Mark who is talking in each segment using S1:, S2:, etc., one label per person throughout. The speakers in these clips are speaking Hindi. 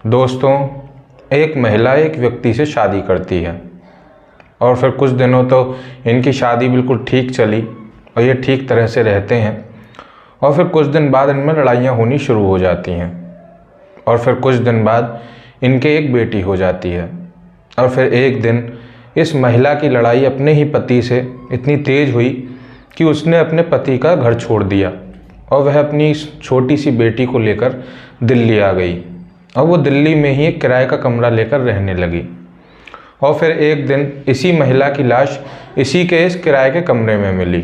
S1: दोस्तों, एक महिला एक व्यक्ति से शादी करती है और फिर कुछ दिनों तो इनकी शादी बिल्कुल ठीक चली और ये ठीक तरह से रहते हैं। और फिर कुछ दिन बाद इनमें लड़ाइयाँ होनी शुरू हो जाती हैं और फिर कुछ दिन बाद इनके एक बेटी हो जाती है। और फिर एक दिन इस महिला की लड़ाई अपने ही पति से इतनी तेज़ हुई कि उसने अपने पति का घर छोड़ दिया और वह अपनी छोटी सी बेटी को लेकर दिल्ली आ गई और वो दिल्ली में ही एक किराए का कमरा लेकर रहने लगी। और फिर एक दिन इसी महिला की लाश इसी के इस किराए के कमरे में मिली।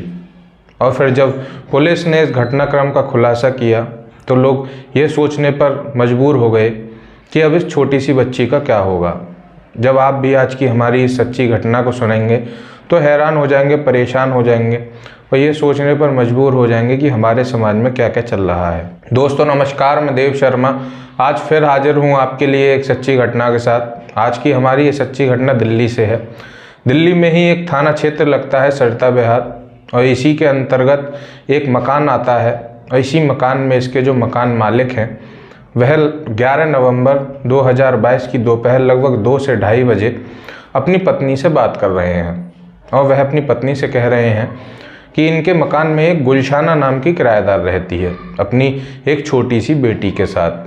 S1: और फिर जब पुलिस ने इस घटनाक्रम का खुलासा किया तो लोग ये सोचने पर मजबूर हो गए कि अब इस छोटी सी बच्ची का क्या होगा। जब आप भी आज की हमारी इस सच्ची घटना को सुनेंगे तो हैरान हो जाएंगे, परेशान हो जाएंगे और ये सोचने पर मजबूर हो जाएंगे कि हमारे समाज में क्या क्या चल रहा है। दोस्तों नमस्कार, मैं देव शर्मा आज फिर हाजिर हूँ आपके लिए एक सच्ची घटना के साथ। आज की हमारी ये सच्ची घटना दिल्ली से है। दिल्ली में ही एक थाना क्षेत्र लगता है सरिता विहार और इसी के अंतर्गत एक मकान आता है और इसी मकान में इसके जो मकान मालिक हैं वह 11 नवंबर 2022 की दोपहर लगभग 2 से 2:30 बजे अपनी पत्नी से बात कर रहे हैं और वह अपनी पत्नी से कह रहे हैं कि इनके मकान में एक गुलशाना नाम की किराएदार रहती है अपनी एक छोटी सी बेटी के साथ।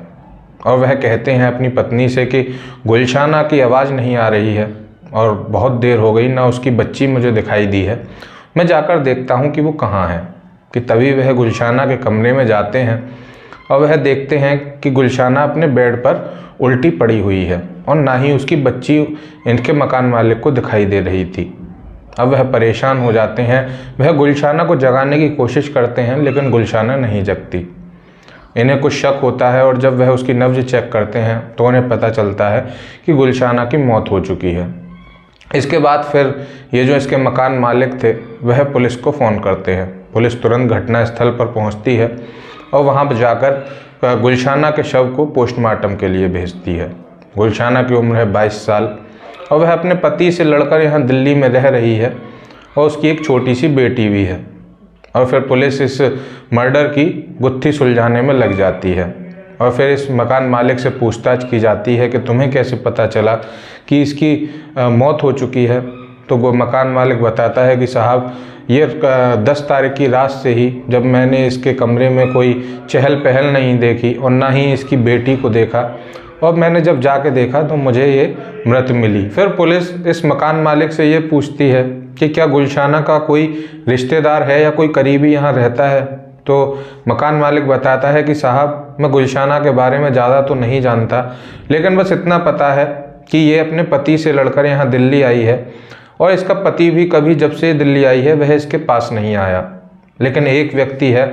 S1: और वह कहते हैं अपनी पत्नी से कि गुलशाना की आवाज़ नहीं आ रही है और बहुत देर हो गई, ना उसकी बच्ची मुझे दिखाई दी है, मैं जाकर देखता हूँ कि वो कहाँ है। कि तभी वह गुलशाना के कमरे में जाते हैं और वह देखते हैं कि गुलशाना अपने बेड पर उल्टी पड़ी हुई है और ना ही उसकी बच्ची इनके मकान मालिक को दिखाई दे रही थी। अब वह परेशान हो जाते हैं, वह गुलशाना को जगाने की कोशिश करते हैं लेकिन गुलशाना नहीं जगती। इन्हें कुछ शक होता है और जब वह उसकी नब्ज चेक करते हैं तो उन्हें पता चलता है कि गुलशाना की मौत हो चुकी है। इसके बाद फिर ये जो इसके मकान मालिक थे वह पुलिस को फ़ोन करते हैं। पुलिस तुरंत घटनास्थल पर पहुंचती है और वहां पर जाकर गुलशाना के शव को पोस्टमार्टम के लिए भेजती है। गुलशाना की उम्र है 22 साल और वह अपने पति से लड़कर यहाँ दिल्ली में रह रही है और उसकी एक छोटी सी बेटी भी है। और फिर पुलिस इस मर्डर की गुत्थी सुलझाने में लग जाती है और फिर इस मकान मालिक से पूछताछ की जाती है कि तुम्हें कैसे पता चला कि इसकी मौत हो चुकी है। तो वो मकान मालिक बताता है कि साहब ये 10 तारीख की रात से ही जब मैंने इसके कमरे में कोई चहल पहल नहीं देखी और ना ही इसकी बेटी को देखा और मैंने जब जाके देखा तो मुझे ये मृत मिली। फिर पुलिस इस मकान मालिक से ये पूछती है कि क्या गुलशाना का कोई रिश्तेदार है या कोई करीबी यहाँ रहता है। तो मकान मालिक बताता है कि साहब मैं गुलशाना के बारे में ज़्यादा तो नहीं जानता, लेकिन बस इतना पता है कि ये अपने पति से लड़कर यहाँ दिल्ली आई है और इसका पति भी कभी जब से दिल्ली आई है वह इसके पास नहीं आया। लेकिन एक व्यक्ति है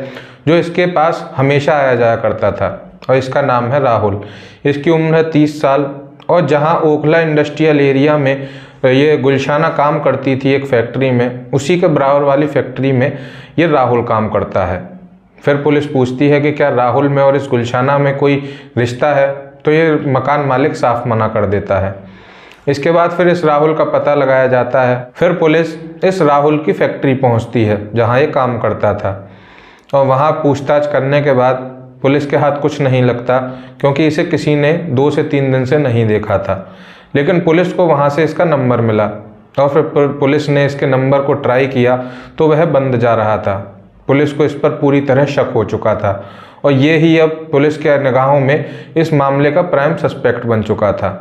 S1: जो इसके पास हमेशा आया जाया करता था और इसका नाम है राहुल। इसकी उम्र है 30 साल और जहाँ ओखला इंडस्ट्रियल एरिया में ये गुलशाना काम करती थी एक फैक्ट्री में, उसी के बराबर वाली फैक्ट्री में ये राहुल काम करता है। फिर पुलिस पूछती है कि क्या राहुल में और इस गुलशाना में कोई रिश्ता है, तो ये मकान मालिक साफ मना कर देता है। इसके बाद फिर इस राहुल का पता लगाया जाता है। फिर पुलिस इस राहुल की फैक्ट्री पहुंचती है जहां ये काम करता था और वहां पूछताछ करने के बाद पुलिस के हाथ कुछ नहीं लगता क्योंकि इसे किसी ने 2 से 3 दिन से नहीं देखा था। लेकिन पुलिस को वहां से इसका नंबर मिला और फिर पुलिस ने इसके नंबर को ट्राई किया तो वह बंद जा रहा था। पुलिस को इस पर पूरी तरह शक हो चुका था और ये ही अब पुलिस के निगाहों में इस मामले का प्राइम सस्पेक्ट बन चुका था।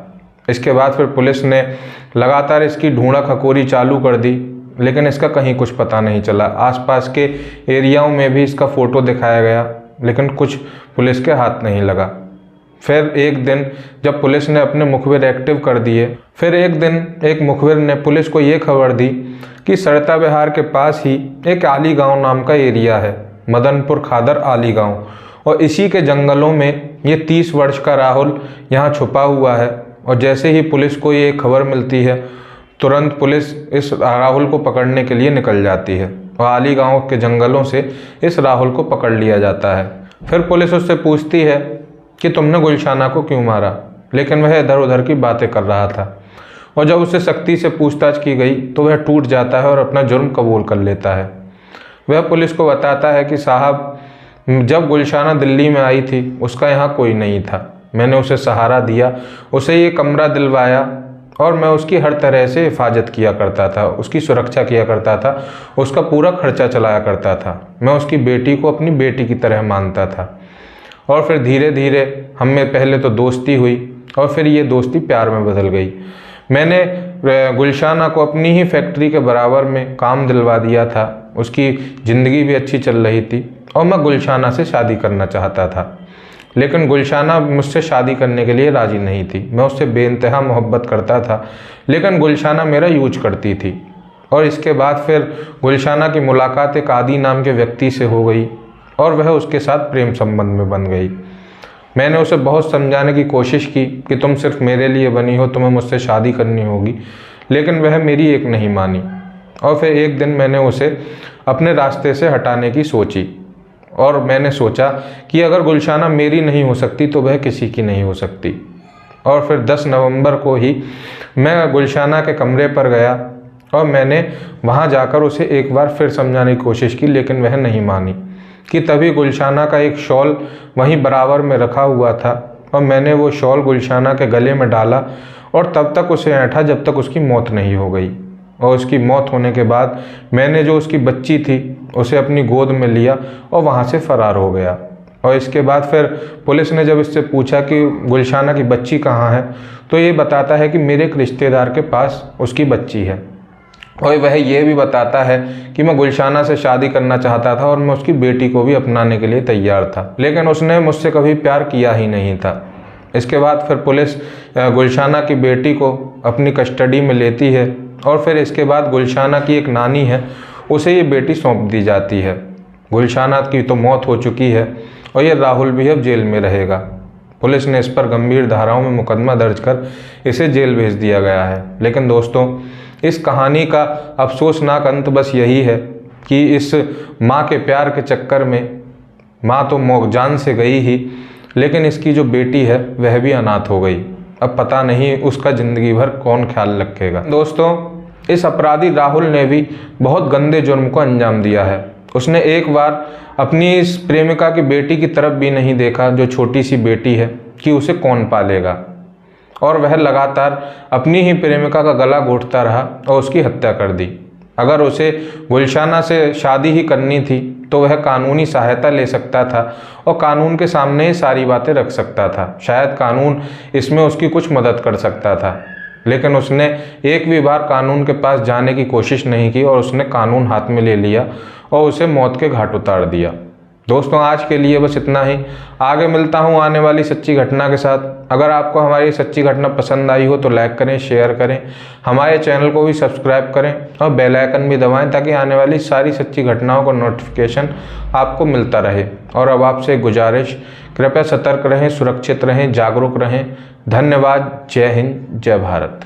S1: इसके बाद फिर पुलिस ने लगातार इसकी ढूंढा खकोरी चालू कर दी लेकिन इसका कहीं कुछ पता नहीं चला। आसपास के एरियाओं में भी इसका फ़ोटो दिखाया गया लेकिन कुछ पुलिस के हाथ नहीं लगा। फिर एक दिन जब पुलिस ने अपने मुखबिर एक्टिव कर दिए, फिर एक दिन एक मुखबिर ने पुलिस को ये खबर दी कि सरिता विहार के पास ही एक आली गांव नाम का एरिया है, मदनपुर खादर आली गांव, और इसी के जंगलों में ये 30 वर्ष का राहुल यहाँ छुपा हुआ है। और जैसे ही पुलिस को ये खबर मिलती है तुरंत पुलिस इस राहुल को पकड़ने के लिए निकल जाती है और आली गांव के जंगलों से इस राहुल को पकड़ लिया जाता है। फिर पुलिस उससे पूछती है कि तुमने गुलशाना को क्यों मारा, लेकिन वह इधर उधर की बातें कर रहा था और जब उससे सख्ती से पूछताछ की गई तो वह टूट जाता है और अपना जुर्म कबूल कर लेता है। वह पुलिस को बताता है कि साहब जब गुलशाना दिल्ली में आई थी उसका यहाँ कोई नहीं था, मैंने उसे सहारा दिया, उसे ये कमरा दिलवाया और मैं उसकी हर तरह से हिफाजत किया करता था, उसकी सुरक्षा किया करता था, उसका पूरा खर्चा चलाया करता था। मैं उसकी बेटी को अपनी बेटी की तरह मानता था। और फिर धीरे धीरे हम में पहले तो दोस्ती हुई और फिर ये दोस्ती प्यार में बदल गई। मैंने गुलशाना को अपनी ही फैक्ट्री के बराबर में काम दिलवा दिया था, उसकी ज़िंदगी भी अच्छी चल रही थी और मैं गुलशाना से शादी करना चाहता था। लेकिन गुलशाना मुझसे शादी करने के लिए राज़ी नहीं थी। मैं उससे बेइंतहा मोहब्बत करता था, लेकिन गुलशाना मेरा यूज करती थी। और इसके बाद फिर गुलशाना की मुलाकात एक आदि नाम के व्यक्ति से हो गई और वह उसके साथ प्रेम संबंध में बन गई। मैंने उसे बहुत समझाने की कोशिश की कि तुम सिर्फ मेरे लिए बनी हो, तुम्हें मुझसे शादी करनी होगी, लेकिन वह मेरी एक नहीं मानी। और फिर एक दिन मैंने उसे अपने रास्ते से हटाने की सोची और मैंने सोचा कि अगर गुलशाना मेरी नहीं हो सकती तो वह किसी की नहीं हो सकती। और फिर 10 नवंबर को ही मैं गुलशाना के कमरे पर गया और मैंने वहां जाकर उसे एक बार फिर समझाने की कोशिश की, लेकिन वह नहीं मानी। कि तभी गुलशाना का एक शॉल वहीं बराबर में रखा हुआ था और मैंने वो शॉल गुलशाना के गले में डाला और तब तक उसे ऐंठा जब तक उसकी मौत नहीं हो गई। और उसकी मौत होने के बाद मैंने जो उसकी बच्ची थी उसे अपनी गोद में लिया और वहाँ से फ़रार हो गया। और इसके बाद फिर पुलिस ने जब इससे पूछा कि गुलशाना की बच्ची कहाँ है, तो ये बताता है कि मेरे एक रिश्तेदार के पास उसकी बच्ची है। और वह ये भी बताता है कि मैं गुलशाना से शादी करना चाहता था और मैं उसकी बेटी को भी अपनाने के लिए तैयार था, लेकिन उसने मुझसे कभी प्यार किया ही नहीं था। इसके बाद फिर पुलिस गुलशाना की बेटी को अपनी कस्टडी में लेती है और फिर इसके बाद गुलशाना की एक नानी है, उसे ये बेटी सौंप दी जाती है। गुलशाना की तो मौत हो चुकी है और ये राहुल भी अब जेल में रहेगा। पुलिस ने इस पर गंभीर धाराओं में मुकदमा दर्ज कर इसे जेल भेज दिया गया है। लेकिन दोस्तों, इस कहानी का अफसोसनाक अंत बस यही है कि इस माँ के प्यार के चक्कर में माँ तो जान से गई ही, लेकिन इसकी जो बेटी है वह भी अनाथ हो गई। अब पता नहीं उसका ज़िंदगी भर कौन ख्याल रखेगा। दोस्तों, इस अपराधी राहुल ने भी बहुत गंदे जुर्म को अंजाम दिया है। उसने एक बार अपनी इस प्रेमिका की बेटी की तरफ भी नहीं देखा, जो छोटी सी बेटी है, कि उसे कौन पालेगा, और वह लगातार अपनी ही प्रेमिका का गला घोंटता रहा और उसकी हत्या कर दी। अगर उसे गुलशाना से शादी ही करनी थी तो वह कानूनी सहायता ले सकता था और कानून के सामने ही सारी बातें रख सकता था। शायद कानून इसमें उसकी कुछ मदद कर सकता था, लेकिन उसने एक भी बार कानून के पास जाने की कोशिश नहीं की और उसने कानून हाथ में ले लिया और उसे मौत के घाट उतार दिया। दोस्तों, आज के लिए बस इतना ही। आगे मिलता हूँ आने वाली सच्ची घटना के साथ। अगर आपको हमारी सच्ची घटना पसंद आई हो तो लाइक करें, शेयर करें, हमारे चैनल को भी सब्सक्राइब करें और बेल आइकन भी दबाएं ताकि आने वाली सारी सच्ची घटनाओं का नोटिफिकेशन आपको मिलता रहे। और अब आपसे गुजारिश, कृपया सतर्क रहें, सुरक्षित रहें, जागरूक रहें। धन्यवाद। जय हिंद, जय भारत।